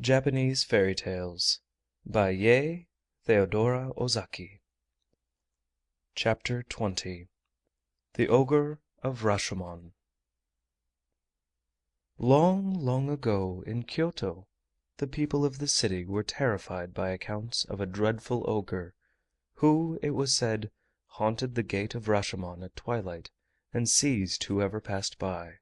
Japanese Fairy Tales by Yei Theodora Ozaki. Chapter 20. The Ogre of Rashomon. Long, long ago in Kyoto the people of the city were terrified by accounts of a dreadful ogre, who, it was said, haunted the Gate of Rashomon at twilight and seized whoever passed by.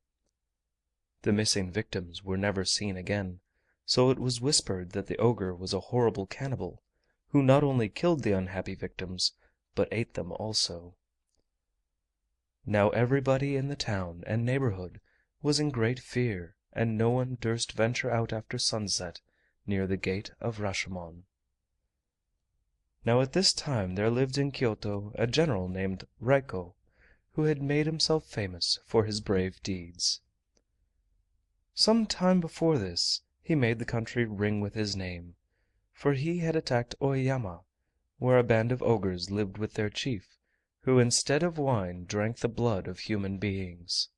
The missing victims were never seen again, so it was whispered that the ogre was a horrible cannibal, who not only killed the unhappy victims, but ate them also. Now everybody in the town and neighborhood was in great fear, and no one durst venture out after sunset near the Gate of Rashomon. Now at this time there lived in Kyoto a general named Raiko, who had made himself famous for his brave deeds. Some time before this he made the country ring with his name, for he had attacked Oeyama, where a band of ogres lived with their chief, who instead of wine drank the blood of human beings.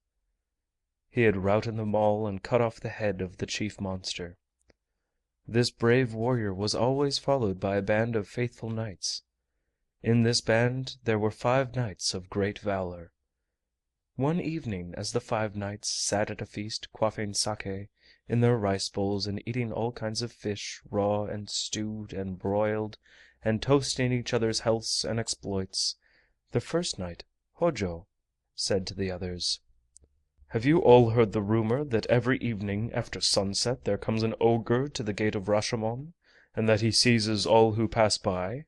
He had routed them all and cut off the head of the chief monster. This brave warrior was always followed by a band of faithful knights. In this band there were 5 knights of great valor. One evening, as the 5 knights sat at a feast quaffing sake in their rice bowls and eating all kinds of fish, raw and stewed and broiled, and toasting each other's healths and exploits, the first knight, Hojo, said to the others: "Have you all heard the rumor that every evening after sunset there comes an ogre to the Gate of Rashomon, and that he seizes all who pass by?"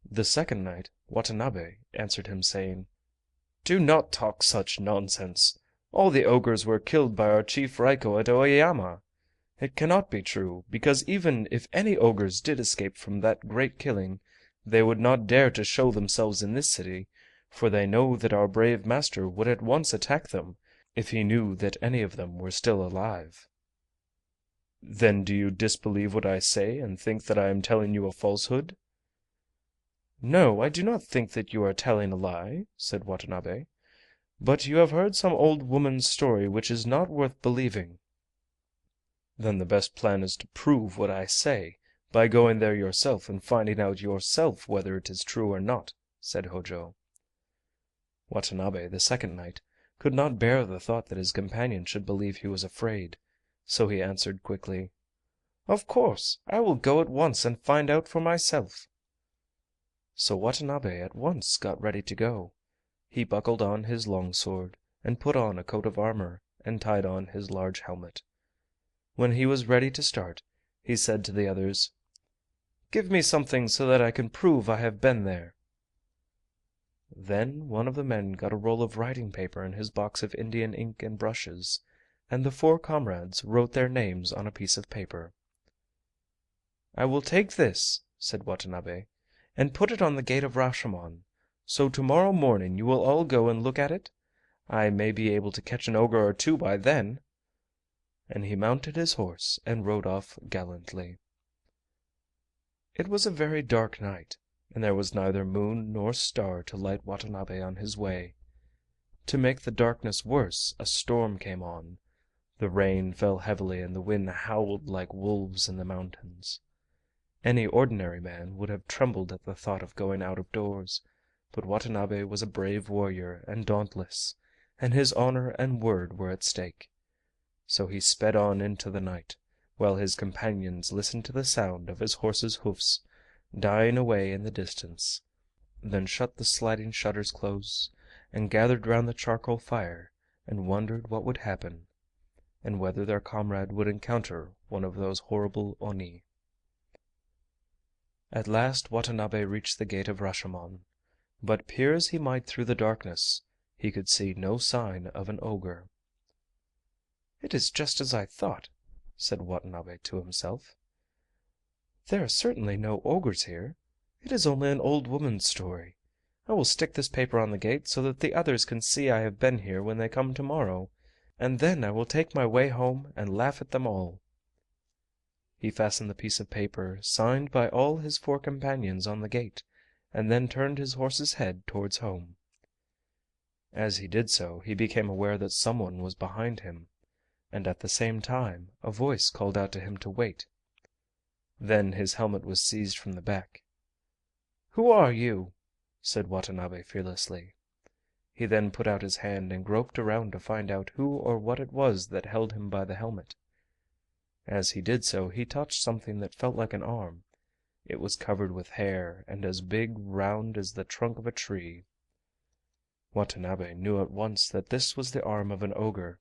The second knight, Watanabe, answered him, saying: "Do not talk such nonsense. All the ogres were killed by our chief Raiko at Oeyama. It cannot be true, because even if any ogres did escape from that great killing, they would not dare to show themselves in this city, for they know that our brave master would at once attack them if he knew that any of them were still alive." "Then do you disbelieve what I say, and think that I am telling you a falsehood?" "No, I do not think that you are telling a lie," said Watanabe, "but you have heard some old woman's story which is not worth believing." "Then the best plan is to prove what I say by going there yourself and finding out yourself whether it is true or not," said Hojo. Watanabe, the second knight, could not bear the thought that his companion should believe he was afraid, so he answered quickly: "Of course, I will go at once and find out for myself." So Watanabe at once got ready to go. He buckled on his long sword, and put on a coat of armor, and tied on his large helmet. When he was ready to start, he said to the others: "Give me something so that I can prove I have been there." Then one of the men got a roll of writing paper and his box of Indian ink and brushes, and the 4 comrades wrote their names on a piece of paper. "I will take this," said Watanabe, "and put it on the Gate of Rashomon, so tomorrow morning you will all go and look at it. I may be able to catch an ogre or 2 by then." And he mounted his horse and rode off gallantly. It was a very dark night, and there was neither moon nor star to light Watanabe on his way. To make the darkness worse, a storm came on. The rain fell heavily and the wind howled like wolves in the mountains. Any ordinary man would have trembled at the thought of going out of doors, but Watanabe was a brave warrior and dauntless, and his honor and word were at stake. So he sped on into the night, while his companions listened to the sound of his horse's hoofs dying away in the distance, then shut the sliding shutters close, and gathered round the charcoal fire and wondered what would happen, and whether their comrade would encounter one of those horrible Oni. At last Watanabe reached the Gate of Rashomon, but peer as he might through the darkness, he could see no sign of an ogre. "It is just as I thought," said Watanabe to himself. "There are certainly no ogres here. It is only an old woman's story. I will stick this paper on the gate so that the others can see I have been here when they come tomorrow, and then I will take my way home and laugh at them all." He fastened the piece of paper, signed by all his 4 companions, on the gate, and then turned his horse's head towards home. As he did so he became aware that some one was behind him. and at the same time a voice called out to him to wait. Then his helmet was seized from the back. "Who are you?" said Watanabe fearlessly. He then put out his hand and groped around to find out who or what it was that held him by the helmet. As he did so he touched something that felt like an arm. It was covered with hair, and as big round as the trunk of a tree. Watanabe knew at once that this was the arm of an ogre,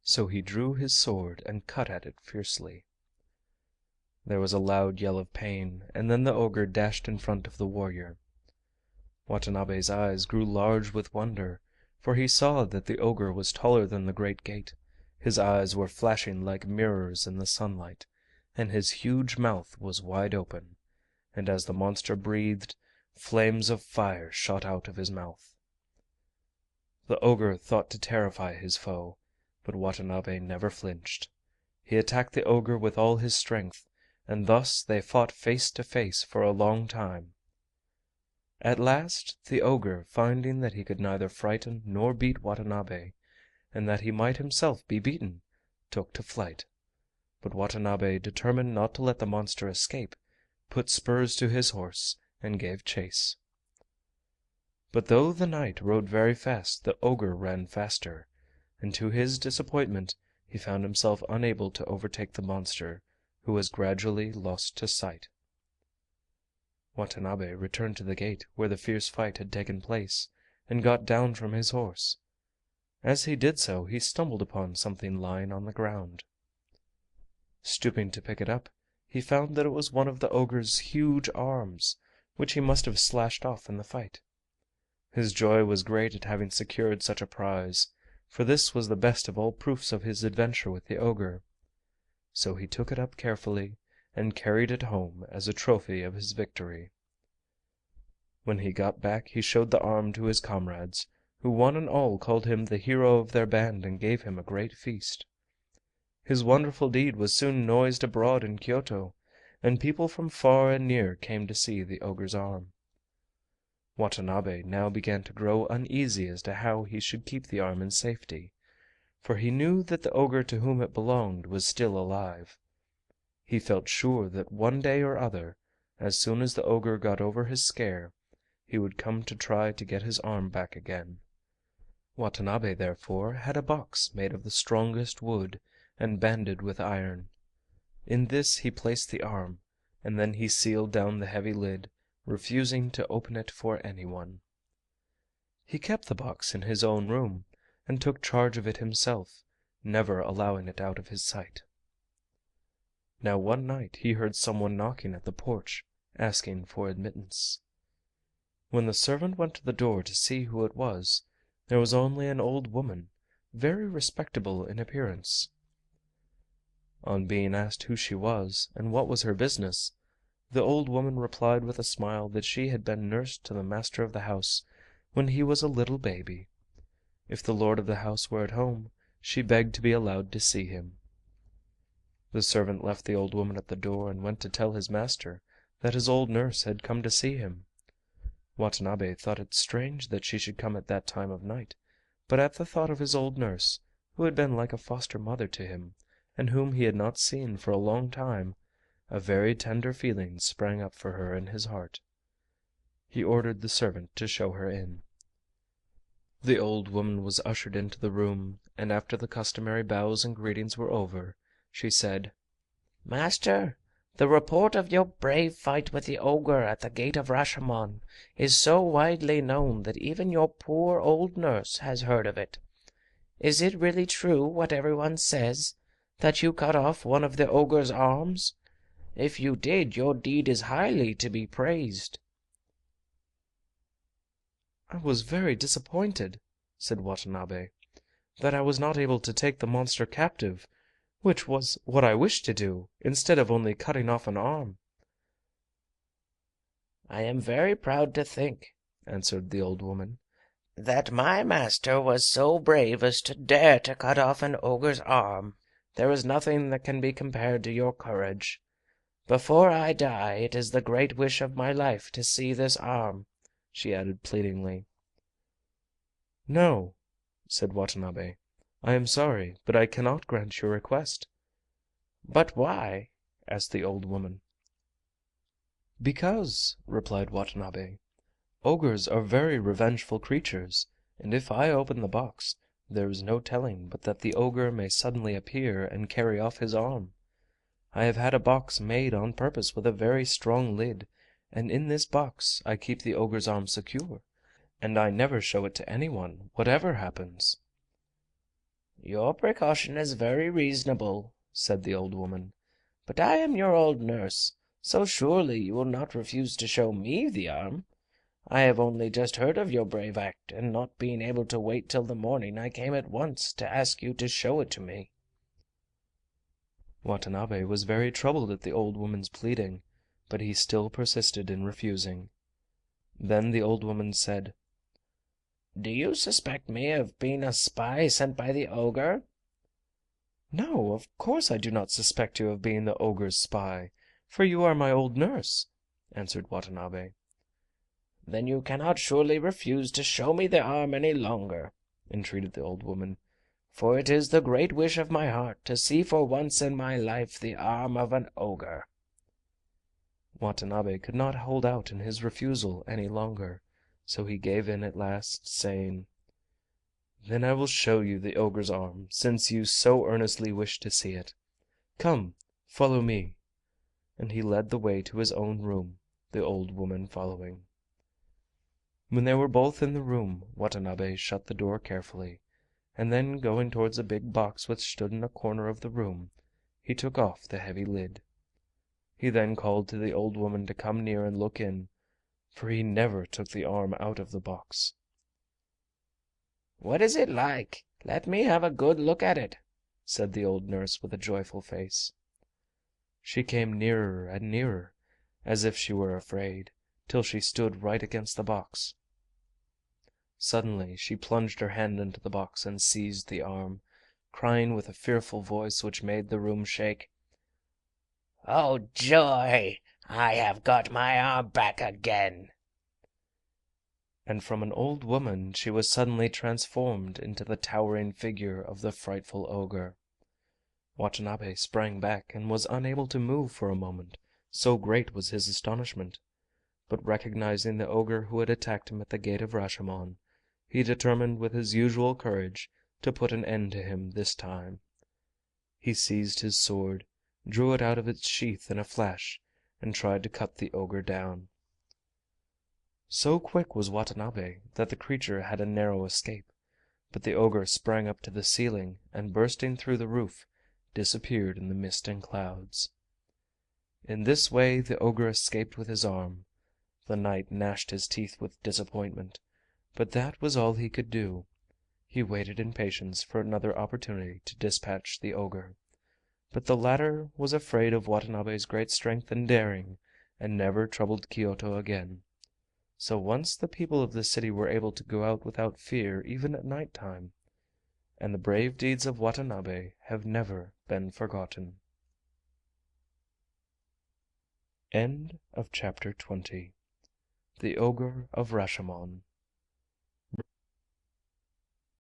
so he drew his sword and cut at it fiercely. There was a loud yell of pain, and then the ogre dashed in front of the warrior. Watanabe's eyes grew large with wonder, for he saw that the ogre was taller than the great gate. His eyes were flashing like mirrors in the sunlight, and his huge mouth was wide open, and as the monster breathed, flames of fire shot out of his mouth. The ogre thought to terrify his foe, but Watanabe never flinched. He attacked the ogre with all his strength, and thus they fought face to face for a long time. At last the ogre, finding that he could neither frighten nor beat Watanabe, and that he might himself be beaten, took to flight. But Watanabe, determined not to let the monster escape, put spurs to his horse and gave chase. But though the knight rode very fast, the ogre ran faster, and to his disappointment he found himself unable to overtake the monster, who was gradually lost to sight. Watanabe returned to the gate where the fierce fight had taken place, and got down from his horse. As he did so he stumbled upon something lying on the ground. Stooping to pick it up, he found that it was one of the ogre's huge arms, which he must have slashed off in the fight. His joy was great at having secured such a prize, for this was the best of all proofs of his adventure with the ogre. So he took it up carefully and carried it home as a trophy of his victory. When he got back he showed the arm to his comrades, who one and all called him the hero of their band and gave him a great feast. His wonderful deed was soon noised abroad in Kyoto, and people from far and near came to see the ogre's arm. Watanabe now began to grow uneasy as to how he should keep the arm in safety, for he knew that the ogre to whom it belonged was still alive. He felt sure that one day or other, as soon as the ogre got over his scare, he would come to try to get his arm back again. Watanabe therefore had a box made of the strongest wood and banded with iron. In this he placed the arm, and then he sealed down the heavy lid, refusing to open it for anyone. He kept the box in his own room, and took charge of it himself, never allowing it out of his sight. Now one night he heard someone knocking at the porch, asking for admittance. When the servant went to the door to see who it was, there was only an old woman, very respectable in appearance. On being asked who she was, and what was her business, the old woman replied with a smile that she had been nurse to the master of the house when he was a little baby. If the lord of the house were at home, she begged to be allowed to see him. The servant left the old woman at the door and went to tell his master that his old nurse had come to see him. Watanabe thought it strange that she should come at that time of night, but at the thought of his old nurse, who had been like a foster mother to him, and whom he had not seen for a long time, a very tender feeling sprang up for her in his heart. He ordered the servant to show her in. The old woman was ushered into the room, and after the customary bows and greetings were over, she said: "Master, the report of your brave fight with the ogre at the Gate of Rashomon is so widely known that even your poor old nurse has heard of it. Is it really true what everyone says, that you cut off one of the ogre's arms? If you did, your deed is highly to be praised." "I was very disappointed," said Watanabe, "that I was not able to take the monster captive, which was what I wished to do, instead of only cutting off an arm." "I am very proud to think," answered the old woman, "that my master was so brave as to dare to cut off an ogre's arm. There is nothing that can be compared to your courage. Before I die, it is the great wish of my life to see this arm," she added pleadingly. "No," said Watanabe, I am sorry, but I cannot grant your request." "But why?" asked the old woman. "Because," replied Watanabe, "ogres are very revengeful creatures, and if I open the box, there is no telling but that the ogre may suddenly appear and carry off his arm. I have had a box made on purpose with a very strong lid, and in this box I keep the ogre's arm secure, and I never show it to anyone, whatever happens." "Your precaution is very reasonable," said the old woman, "but I am your old nurse, so surely you will not refuse to show me the arm. I have only just heard of your brave act, and not being able to wait till the morning, I came at once to ask you to show it to me." Watanabe was very troubled at the old woman's pleading, but he still persisted in refusing. Then the old woman said: "Do you suspect me of being a spy sent by the ogre?" "No, of course I do not suspect you of being the ogre's spy, for you are my old nurse," answered Watanabe. "Then you cannot surely refuse to show me the arm any longer," entreated the old woman, "for it is the great wish of my heart to see for once in my life the arm of an ogre." Watanabe could not hold out in his refusal any longer, so he gave in at last, saying: "Then I will show you the ogre's arm, since you so earnestly wish to see it. Come, follow me," and he led the way to his own room, the old woman following. When they were both in the room, Watanabe shut the door carefully, and then going towards a big box which stood in a corner of the room, he took off the heavy lid. He then called to the old woman to come near and look in, for he never took the arm out of the box. "What is it like? Let me have a good look at it," said the old nurse with a joyful face. She came nearer and nearer, as if she were afraid, till she stood right against the box. Suddenly she plunged her hand into the box and seized the arm, crying with a fearful voice which made the room shake: "Oh, joy! I have got my arm back again!" And from an old woman she was suddenly transformed into the towering figure of the frightful ogre. Watanabe sprang back and was unable to move for a moment, so great was his astonishment. But recognizing the ogre who had attacked him at the Gate of Rashomon, he determined with his usual courage to put an end to him this time. He seized his sword, drew it out of its sheath in a flash, and tried to cut the ogre down. So quick was Watanabe that the creature had a narrow escape, but the ogre sprang up to the ceiling, and bursting through the roof, disappeared in the mist and clouds. In this way the ogre escaped with his arm. The knight gnashed his teeth with disappointment, but that was all he could do. He waited in patience for another opportunity to dispatch the ogre, but the latter was afraid of Watanabe's great strength and daring, and never troubled Kyoto again. So once the people of the city were able to go out without fear even at night time, and the brave deeds of Watanabe have never been forgotten. End of chapter 20. The Ogre of Rashomon.